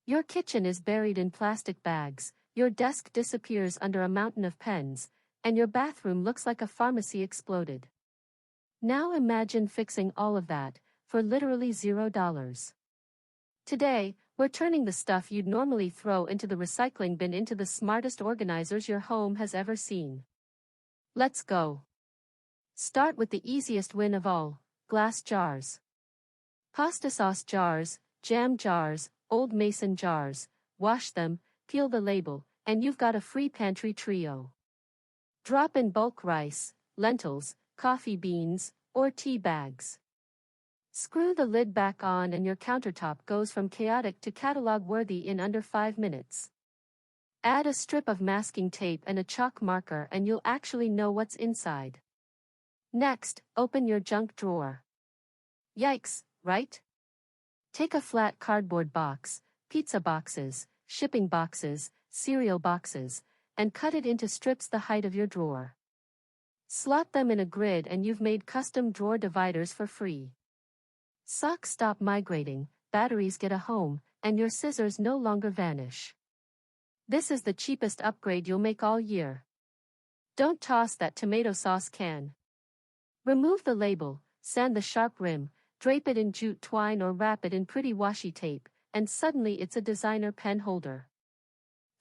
Your kitchen is buried in plastic bags, your desk disappears under a mountain of pens, and your bathroom looks like a pharmacy exploded. Now imagine fixing all of that, for literally $0. Today, we're turning the stuff you'd normally throw into the recycling bin into the smartest organizers your home has ever seen. Let's go. Start with the easiest win of all, glass jars. Pasta sauce jars, jam jars, old mason jars, wash them, peel the label, and you've got a free pantry trio. Drop in bulk rice, lentils, coffee beans, or tea bags. Screw the lid back on and your countertop goes from chaotic to catalog-worthy in under 5 minutes. Add a strip of masking tape and a chalk marker and you'll actually know what's inside. Next, open your junk drawer. Yikes, right? Take a flat cardboard box, pizza boxes, shipping boxes, cereal boxes, and cut it into strips the height of your drawer. Slot them in a grid and you've made custom drawer dividers for free. Socks stop migrating, batteries get a home, and your scissors no longer vanish. This is the cheapest upgrade you'll make all year. Don't toss that tomato sauce can. Remove the label, sand the sharp rim, drape it in jute twine or wrap it in pretty washi tape, and suddenly it's a designer pen holder.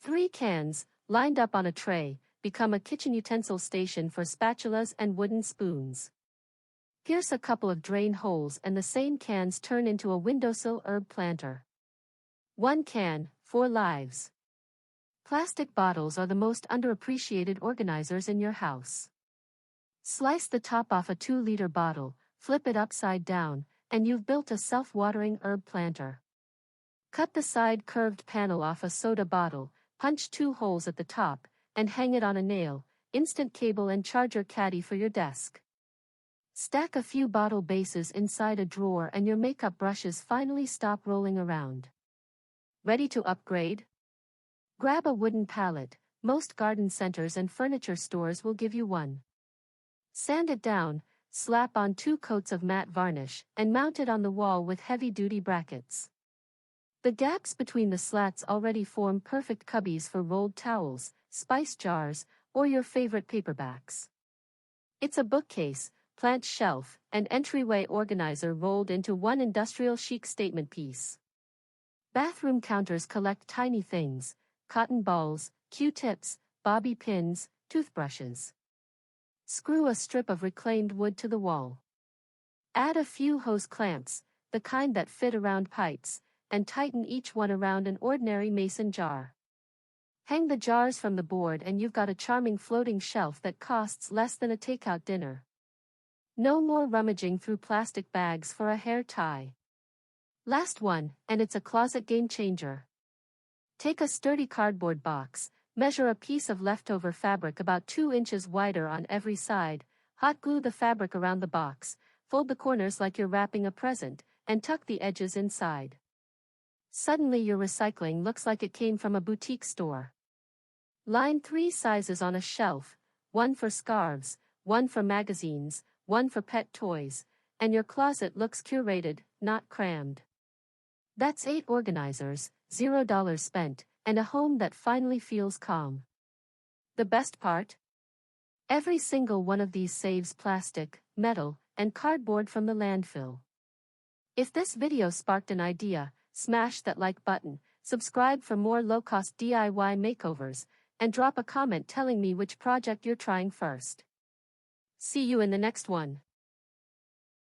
3 cans, lined up on a tray, become a kitchen utensil station for spatulas and wooden spoons. Pierce a couple of drain holes and the same cans turn into a windowsill herb planter. 1 can, 4 lives. Plastic bottles are the most underappreciated organizers in your house. Slice the top off a 2-liter bottle, flip it upside down, and you've built a self-watering herb planter. Cut the side curved panel off a soda bottle, punch 2 holes at the top, and hang it on a nail, instant cable and charger caddy for your desk. Stack a few bottle bases inside a drawer and your makeup brushes finally stop rolling around. Ready to upgrade? Grab a wooden pallet, most garden centers and furniture stores will give you one. Sand it down, slap on 2 coats of matte varnish, and mount it on the wall with heavy-duty brackets. The gaps between the slats already form perfect cubbies for rolled towels, spice jars, or your favorite paperbacks. It's a bookcase, plant shelf, and entryway organizer rolled into one industrial chic statement piece. Bathroom counters collect tiny things, cotton balls, Q-tips, bobby pins, toothbrushes. Screw a strip of reclaimed wood to the wall. Add a few hose clamps, the kind that fit around pipes, and tighten each one around an ordinary mason jar. Hang the jars from the board and you've got a charming floating shelf that costs less than a takeout dinner. No more rummaging through plastic bags for a hair tie. Last one, and it's a closet game changer. Take a sturdy cardboard box, measure a piece of leftover fabric about 2 inches wider on every side, hot glue the fabric around the box, fold the corners like you're wrapping a present, and tuck the edges inside. Suddenly your recycling looks like it came from a boutique store. Line 3 sizes on a shelf, 1 for scarves, 1 for magazines, 1 for pet toys, and your closet looks curated, not crammed. That's 8 organizers, $0 spent, and a home that finally feels calm. The best part? Every single one of these saves plastic, metal, and cardboard from the landfill. If this video sparked an idea, smash that like button, subscribe for more low-cost DIY makeovers, and drop a comment telling me which project you're trying first. See you in the next one.